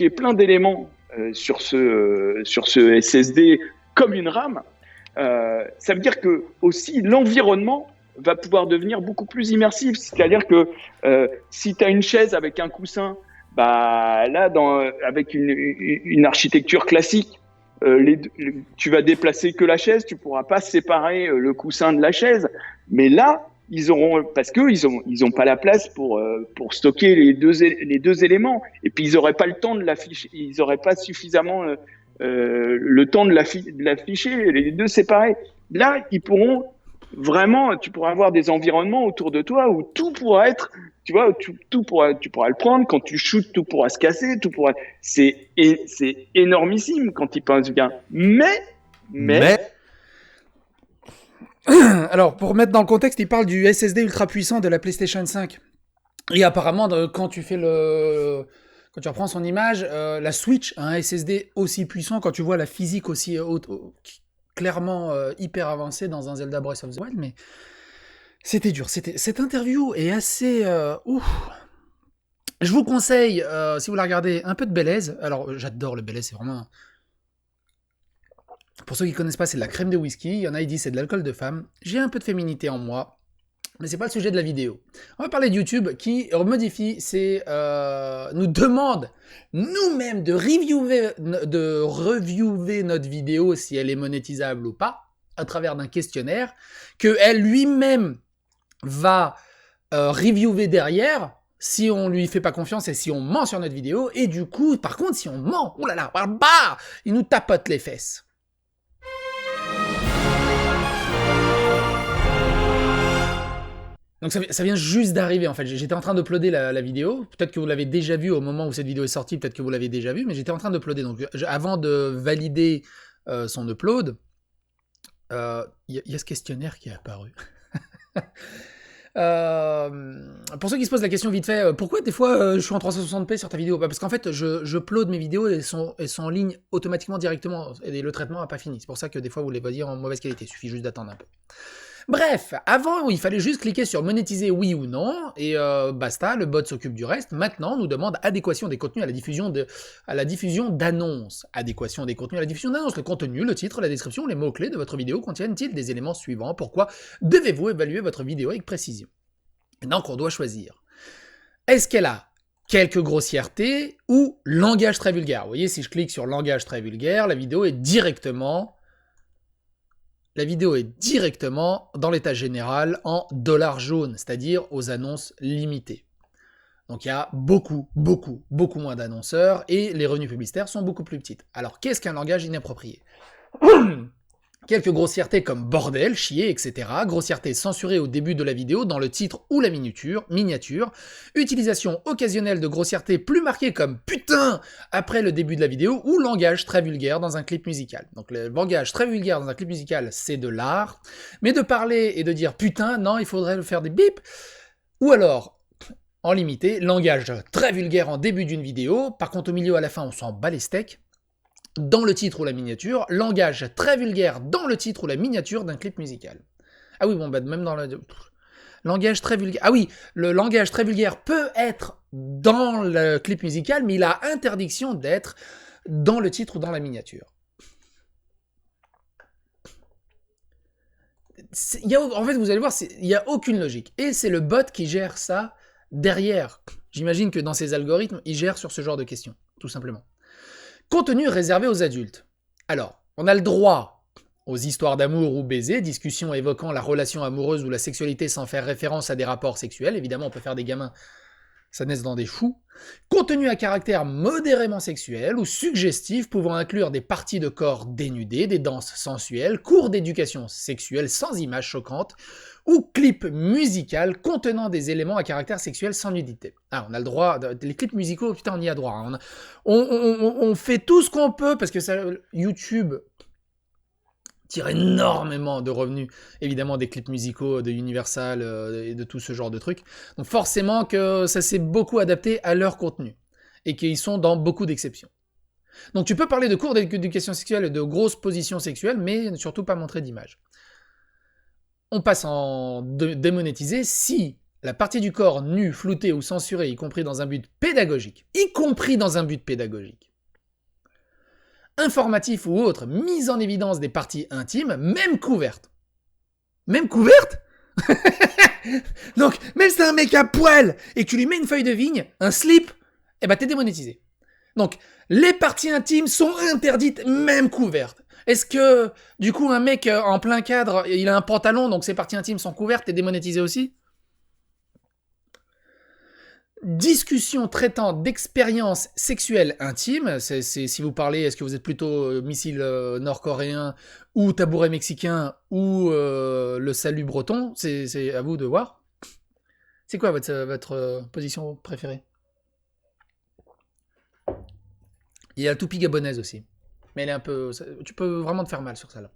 plein d'éléments sur ce SSD comme une RAM, ça veut dire que aussi l'environnement va pouvoir devenir beaucoup plus immersif. C'est-à-dire que si tu as une chaise avec un coussin, bah là, avec une architecture classique, tu vas déplacer que la chaise, tu pourras pas séparer le coussin de la chaise. Mais là, parce que ils ont pas la place pour stocker les deux éléments. Et puis ils auraient pas le temps de l'afficher, ils auraient pas suffisamment le temps de l'afficher, les deux séparés. Là, ils pourront vraiment, tu pourras avoir des environnements autour de toi où tout pourra être, tu vois, tu pourras le prendre quand tu shootes, tout pourra se casser, c'est énormissime quand ils pensent bien. Mais, Alors, pour mettre dans le contexte, il parle du SSD ultra puissant de la PlayStation 5. Et apparemment, quand tu reprends son image, la Switch a un SSD aussi puissant quand tu vois la physique aussi clairement hyper avancée dans un Zelda Breath of the Wild, mais c'était dur. Cette interview est assez... ouf. Je vous conseille, si vous la regardez, un peu de Belaise. Alors, j'adore le Belaise, c'est vraiment... Pour ceux qui connaissent pas, c'est de la crème de whisky. Il y en a qui disent c'est de l'alcool de femme. J'ai un peu de féminité en moi. Mais c'est pas le sujet de la vidéo. On va parler de YouTube qui modifie nous demande nous-mêmes de reviewer notre vidéo si elle est monétisable ou pas à travers d'un questionnaire que elle lui-même va reviewer derrière si on lui fait pas confiance et si on ment sur notre vidéo. Et du coup, par contre, si on ment, oh là là, bah, il nous tapote les fesses. Donc ça vient juste d'arriver en fait. J'étais en train d'uploader la vidéo. Peut-être que vous l'avez déjà vue au moment où cette vidéo est sortie. Peut-être que vous l'avez déjà vue, mais j'étais en train d'uploader. Donc avant de valider son upload, y a ce questionnaire qui est apparu. Pour ceux qui se posent la question vite fait, pourquoi des fois je suis en 360p sur ta vidéo? Parce qu'en fait, je upload mes vidéos et elles sont en ligne automatiquement directement. Et le traitement n'a pas fini. C'est pour ça que des fois vous les voyez en mauvaise qualité. Il suffit juste d'attendre un peu. Bref, avant, il fallait juste cliquer sur monétiser oui ou non, et basta, le bot s'occupe du reste. Maintenant, on nous demande adéquation des contenus à la diffusion d'annonces. Adéquation des contenus à la diffusion d'annonces. Le contenu, le titre, la description, les mots-clés de votre vidéo contiennent-ils des éléments suivants? Pourquoi devez-vous évaluer votre vidéo avec précision? Maintenant qu'on doit choisir. Est-ce qu'elle a quelques grossièretés ou langage très vulgaire? Vous voyez, si je clique sur langage très vulgaire, la vidéo est directement dans l'état général en $ jaune, c'est-à-dire aux annonces limitées. Donc il y a beaucoup moins d'annonceurs et les revenus publicitaires sont beaucoup plus petits. Alors qu'est-ce qu'un langage inapproprié? Quelques grossièretés comme bordel, chier, etc. Grossièretés censurées au début de la vidéo, dans le titre ou la miniature. Utilisation occasionnelle de grossièretés plus marquées comme putain après le début de la vidéo ou langage très vulgaire dans un clip musical. Donc le langage très vulgaire dans un clip musical, c'est de l'art. Mais de parler et de dire putain, non, il faudrait faire des bips. Ou alors, en limité, langage très vulgaire en début d'une vidéo. Par contre, au milieu, à la fin, on s'en bat les steaks. Dans le titre ou la miniature, langage très vulgaire dans le titre ou la miniature d'un clip musical. Ah oui, bon, bah même dans le... Langage très vulgaire... Ah oui, le langage très vulgaire peut être dans le clip musical, mais il a interdiction d'être dans le titre ou dans la miniature. En fait, vous allez voir, il n'y a aucune logique. Et c'est le bot qui gère ça derrière. J'imagine que dans ses algorithmes, il gère sur ce genre de questions, tout simplement. Contenu réservé aux adultes. Alors, on a le droit aux histoires d'amour ou baisers, discussions évoquant la relation amoureuse ou la sexualité sans faire référence à des rapports sexuels. Évidemment, on peut faire des gamins, ça naisse dans des fous. Contenu à caractère modérément sexuel ou suggestif pouvant inclure des parties de corps dénudées, des danses sensuelles, cours d'éducation sexuelle sans images choquantes, ou clips musicaux contenant des éléments à caractère sexuel sans nudité. Ah, on a le droit, les clips musicaux, putain, on y a droit. Hein. On fait tout ce qu'on peut, parce que ça, YouTube tire énormément de revenus, évidemment, des clips musicaux de Universal et de tout ce genre de trucs. Donc forcément que ça s'est beaucoup adapté à leur contenu, et qu'ils sont dans beaucoup d'exceptions. Donc tu peux parler de cours d'éducation sexuelle et de grosses positions sexuelles, mais surtout pas montrer d'images. On passe en démonétisé si la partie du corps nue, floutée ou censurée, y compris dans un but pédagogique, informatif ou autre, mise en évidence des parties intimes, même couvertes. Même couverte. Donc, même si c'est un mec à poil et que tu lui mets une feuille de vigne, un slip, eh ben t'es démonétisé. Donc, les parties intimes sont interdites, même couvertes. Est-ce que, du coup, un mec en plein cadre, il a un pantalon, donc ses parties intimes sont couvertes, t'es démonétisé aussi? Discussion traitant d'expériences sexuelles intimes, c'est si vous parlez, est-ce que vous êtes plutôt missile nord-coréen ou tabouret mexicain ou le salut breton, c'est à vous de voir. C'est quoi votre position préférée? Il y a la toupie gabonaise aussi, mais elle est un peu, tu peux vraiment te faire mal sur celle-là.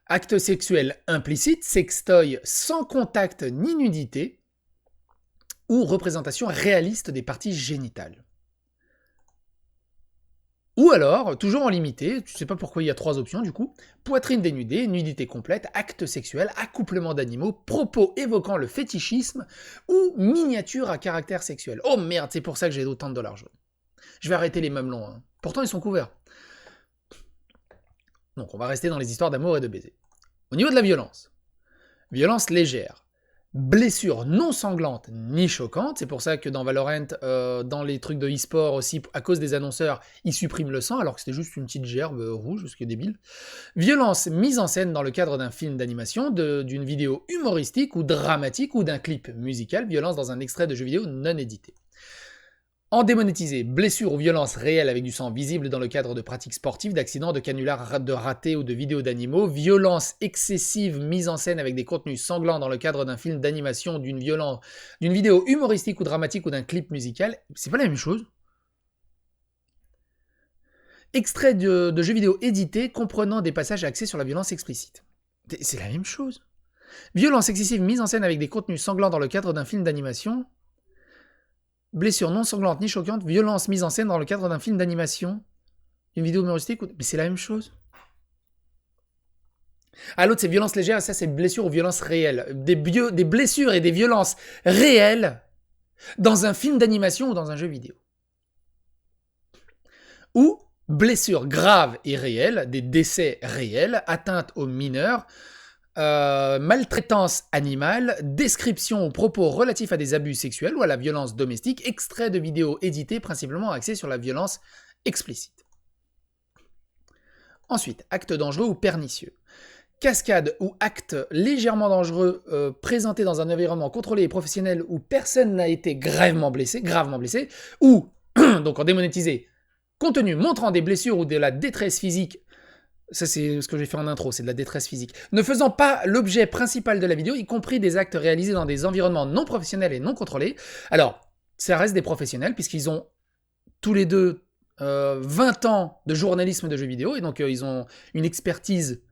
Acte sexuel implicite, sextoy sans contact ni nudité, ou représentation réaliste des parties génitales. Ou alors, toujours en limité, tu sais pas pourquoi il y a 3 options du coup, poitrine dénudée, nudité complète, acte sexuel, accouplement d'animaux, propos évoquant le fétichisme, ou miniature à caractère sexuel. Oh merde, c'est pour ça que j'ai autant de dollars jaunes. Je vais arrêter les mamelons, hein. Pourtant ils sont couverts. Donc on va rester dans les histoires d'amour et de baiser. Au niveau de la violence, violence légère. Blessure non sanglante ni choquante, c'est pour ça que dans Valorant, dans les trucs de e-sport aussi, à cause des annonceurs, ils suppriment le sang, alors que c'était juste une petite gerbe rouge, ce qui est débile. Violence mise en scène dans le cadre d'un film d'animation, d'une vidéo humoristique ou dramatique ou d'un clip musical, violence dans un extrait de jeu vidéo non édité. En démonétisé, blessure ou violence réelle avec du sang visible dans le cadre de pratiques sportives, d'accidents, de canulars, de ratés ou de vidéos d'animaux, violence excessive mise en scène avec des contenus sanglants dans le cadre d'un film d'animation, d'une vidéo humoristique ou dramatique ou d'un clip musical, c'est pas la même chose. Extrait de jeux vidéo édités comprenant des passages axés sur la violence explicite. C'est la même chose. Violence excessive mise en scène avec des contenus sanglants dans le cadre d'un film d'animation. Blessure non sanglante ni choquante, violence mise en scène dans le cadre d'un film d'animation, une vidéo humoristique, mais c'est la même chose. Ah, l'autre c'est violence légère, et ça c'est blessure ou violence réelle. Des blessures et des violences réelles dans un film d'animation ou dans un jeu vidéo. Ou blessures graves et réelles, des décès réels, atteintes aux mineurs, maltraitance animale, description ou propos relatifs à des abus sexuels ou à la violence domestique, extrait de vidéos éditées principalement axés sur la violence explicite. Ensuite, acte dangereux ou pernicieux. Cascade ou acte légèrement dangereux présenté dans un environnement contrôlé et professionnel où personne n'a été gravement blessé, ou, donc en démonétisé, contenu montrant des blessures ou de la détresse physique. Ça, c'est ce que j'ai fait en intro, c'est de la détresse physique. Ne faisant pas l'objet principal de la vidéo, y compris des actes réalisés dans des environnements non professionnels et non contrôlés. Alors, ça reste des professionnels, puisqu'ils ont tous les deux 20 ans de journalisme de jeux vidéo, et donc ils ont une expertise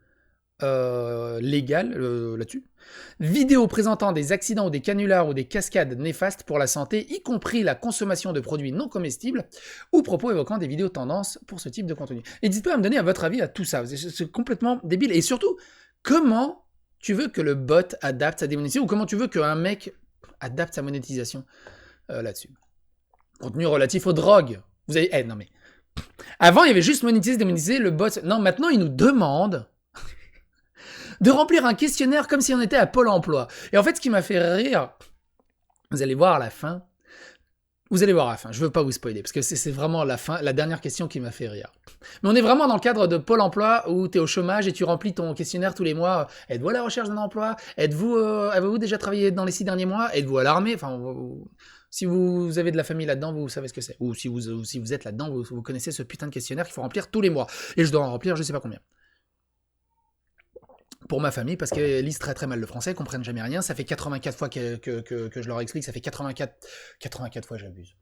légale là-dessus. Vidéos présentant des accidents ou des canulars ou des cascades néfastes pour la santé, y compris la consommation de produits non comestibles, ou propos évoquant des vidéos tendances pour ce type de contenu. N'hésitez pas à me donner votre avis à tout ça, c'est complètement débile. Et surtout, comment tu veux que le bot adapte sa démonétisation, ou comment tu veux qu'un mec adapte sa monétisation là-dessus. Contenu relatif aux drogues. Vous avez... non mais... Avant, il y avait juste monétiser, démonétiser, le bot... Non, maintenant, il nous demande de remplir un questionnaire comme si on était à Pôle emploi. Et en fait, ce qui m'a fait rire, vous allez voir à la fin, je veux pas vous spoiler, parce que c'est vraiment la fin, la dernière question qui m'a fait rire. Mais on est vraiment dans le cadre de Pôle emploi, où tu es au chômage et tu remplis ton questionnaire tous les mois. Êtes-vous à la recherche d'un emploi? Avez-vous déjà travaillé dans les 6 derniers mois? Êtes-vous à l'armée? Enfin, si vous avez de la famille là-dedans, vous savez ce que c'est. Ou si vous êtes là-dedans, vous connaissez ce putain de questionnaire qu'il faut remplir tous les mois. Et je dois en remplir je sais pas combien. Pour ma famille, parce qu'elles lisent très très mal le français, elles comprennent jamais rien. Ça fait 84 fois que je leur explique, ça fait 84 fois, j'abuse.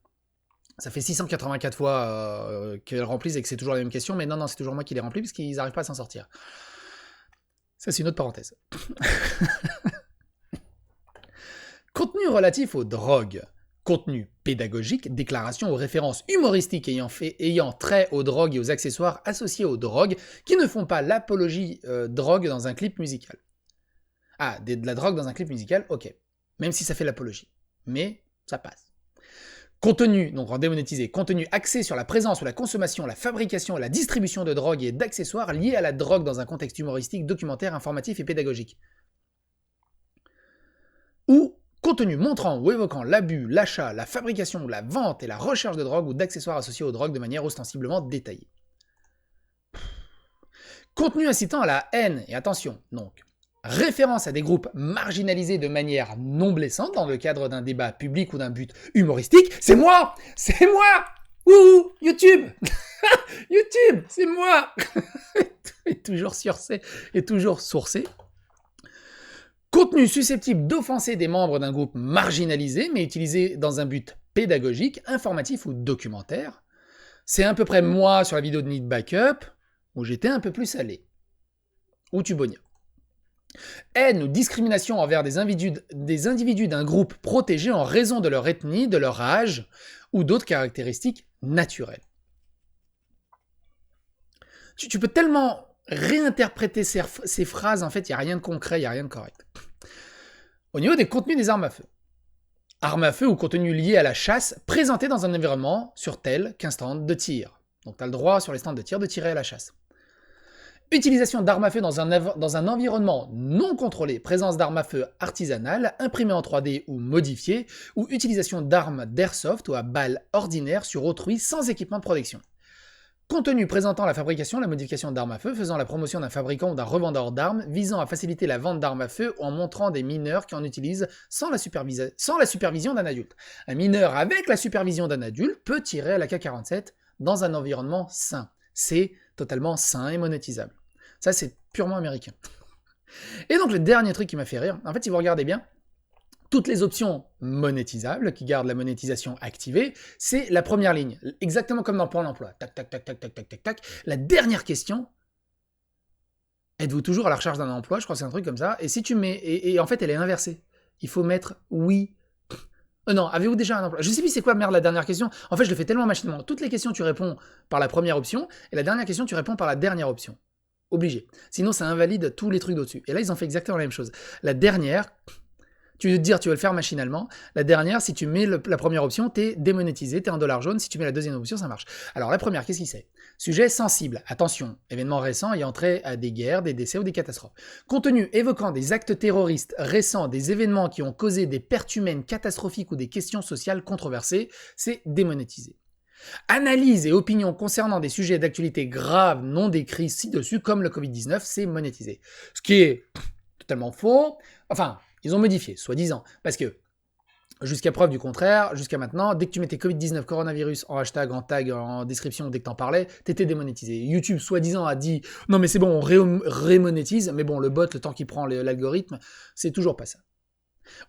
Ça fait 684 fois qu'elles remplissent et que c'est toujours la même question, mais non, c'est toujours moi qui les remplis parce qu'ils n'arrivent pas à s'en sortir. Ça, c'est une autre parenthèse. Contenu relatif aux drogues. Contenu pédagogique, déclaration ou références humoristiques ayant trait aux drogues et aux accessoires associés aux drogues qui ne font pas l'apologie drogue dans un clip musical. Ah, de la drogue dans un clip musical, ok. même si ça fait l'apologie. Mais ça passe. Contenu, donc en démonétisé, contenu axé sur la présence ou la consommation, la fabrication et la distribution de drogue et d'accessoires liés à la drogue dans un contexte humoristique, documentaire, informatif et pédagogique. Ou contenu montrant ou évoquant l'abus, l'achat, la fabrication, la vente et la recherche de drogue ou d'accessoires associés aux drogues de manière ostensiblement détaillée. Contenu incitant à la haine, et attention, donc, référence à des groupes marginalisés de manière non blessante dans le cadre d'un débat public ou d'un but humoristique. C'est moi! C'est moi! Ouh! YouTube! YouTube! C'est moi! Et toujours sourcé. Et toujours sourcé. Contenu susceptible d'offenser des membres d'un groupe marginalisé, mais utilisé dans un but pédagogique, informatif ou documentaire. C'est à peu près moi sur la vidéo de Need Backup, où j'étais un peu plus salé. Ou Tubonia. Haine ou discrimination envers des individus d'un groupe protégé en raison de leur ethnie, de leur âge ou d'autres caractéristiques naturelles. Tu peux tellement réinterpréter ces phrases, en fait, il n'y a rien de concret, il n'y a rien de correct. Au niveau des contenus des armes à feu. Armes à feu ou contenus liés à la chasse présentés dans un environnement sur tel qu'un stand de tir. Donc tu as le droit sur les stands de tir de tirer à la chasse. Utilisation d'armes à feu dans un environnement non contrôlé, présence d'armes à feu artisanales, imprimées en 3D ou modifiées, ou utilisation d'armes d'airsoft ou à balles ordinaires sur autrui sans équipement de protection. Contenu présentant la fabrication, la modification d'armes à feu, faisant la promotion d'un fabricant ou d'un revendeur d'armes, visant à faciliter la vente d'armes à feu ou en montrant des mineurs qui en utilisent sans la supervision d'un adulte. Un mineur avec la supervision d'un adulte peut tirer à l'AK-47 dans un environnement sain. C'est totalement sain et monétisable. Ça, c'est purement américain. Et donc, le dernier truc qui m'a fait rire, en fait, si vous regardez bien, toutes les options monétisables, qui gardent la monétisation activée, c'est la première ligne, exactement comme dans Pôle emploi. Tac, tac, tac, tac, tac, tac, tac, tac. La dernière question, êtes-vous toujours à la recherche d'un emploi? Je crois que c'est un truc comme ça. Et si tu mets... Et en fait, elle est inversée. Il faut mettre oui. Non, avez-vous déjà un emploi? Je sais plus c'est quoi, merde, la dernière question. En fait, je le fais tellement machinalement. Toutes les questions, tu réponds par la première option, et la dernière question, tu réponds par la dernière option. Obligé. Sinon, ça invalide tous les trucs d'au-dessus. Et là, ils ont fait exactement la même chose. La dernière, tu veux te dire, tu veux le faire machinalement. La dernière, si tu mets la première option, t'es démonétisé, t'es en dollar jaune. Si tu mets la deuxième option, ça marche. Alors, la première, qu'est-ce qu'il c'est? Sujet sensible. Attention, événements récents ayant trait à des guerres, des décès ou des catastrophes. Contenu évoquant des actes terroristes récents, des événements qui ont causé des pertes humaines catastrophiques ou des questions sociales controversées, c'est démonétisé. Analyse et opinion concernant des sujets d'actualité graves non décrits ci-dessus, comme le Covid-19, c'est monétisé. Ce qui est totalement faux. Enfin, ils ont modifié, soi-disant. Parce que, jusqu'à preuve du contraire, jusqu'à maintenant, dès que tu mettais Covid-19 coronavirus en hashtag, en tag, en description, dès que t'en parlais, t'étais démonétisé. YouTube, soi-disant, a dit « Non mais c'est bon, on rémonétise », mais bon, le bot, le temps qu'il prend l'algorithme, c'est toujours pas ça.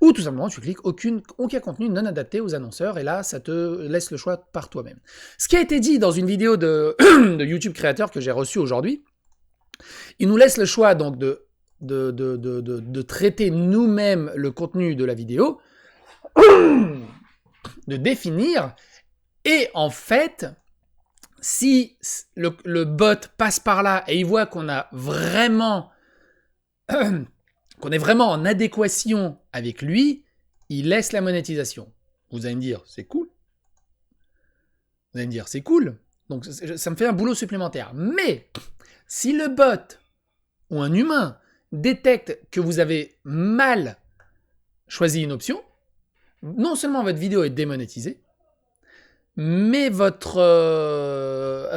Ou tout simplement, tu cliques aucun contenu non adapté aux annonceurs, et là, ça te laisse le choix par toi-même. Ce qui a été dit dans une vidéo de YouTube créateur que j'ai reçue aujourd'hui, il nous laisse le choix donc de traiter nous-mêmes le contenu de la vidéo, de définir, et en fait, si le bot passe par là et il voit qu'on a vraiment... qu'on est vraiment en adéquation avec lui, il laisse la monétisation. Vous allez me dire, c'est cool. Vous allez me dire, c'est cool. Donc ça me fait un boulot supplémentaire. Mais si le bot ou un humain détecte que vous avez mal choisi une option, non seulement votre vidéo est démonétisée, mais votre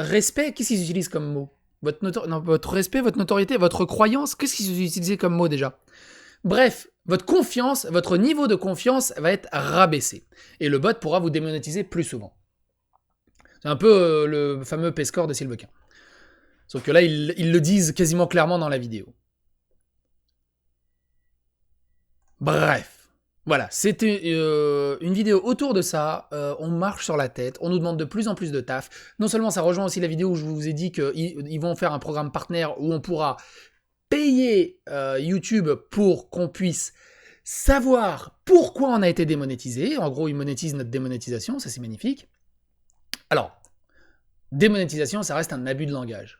respect, qu'est-ce qu'ils utilisent comme mot? Votre respect, votre notoriété, votre croyance, qu'est-ce qu'ils utilisaient comme mot déjà? Bref, votre confiance, votre niveau de confiance va être rabaissé. Et le bot pourra vous démonétiser plus souvent. C'est un peu le fameux P-score de Sylvequin. Sauf que là, ils le disent quasiment clairement dans la vidéo. Bref. Voilà, c'était une vidéo autour de ça, on marche sur la tête, on nous demande de plus en plus de taf. Non seulement ça rejoint aussi la vidéo où je vous ai dit qu'ils vont faire un programme partenaire où on pourra payer YouTube pour qu'on puisse savoir pourquoi on a été démonétisé. En gros, ils monétisent notre démonétisation, ça c'est magnifique. Alors, démonétisation, ça reste un abus de langage.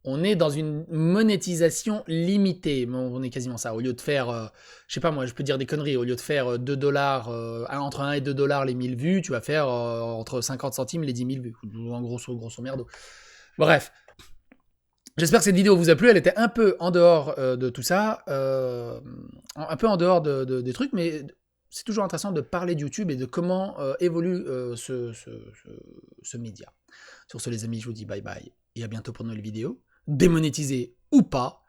On est dans une monétisation limitée. Bon, on est quasiment ça. Au lieu de faire, je sais pas moi, je peux dire des conneries. Au lieu de faire 2 dollars, entre 1 et 2 dollars les 1000 vues, tu vas faire entre 50 centimes les 10 000 vues. En grosso merdo. Bref. J'espère que cette vidéo vous a plu. Elle était un peu en dehors de tout ça. Un peu en dehors des trucs, mais c'est toujours intéressant de parler de YouTube et de comment évolue ce média. Sur ce, les amis, je vous dis bye bye et à bientôt pour une nouvelle vidéo. Démonétisé ou pas.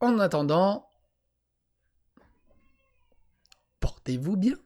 En attendant, portez-vous bien.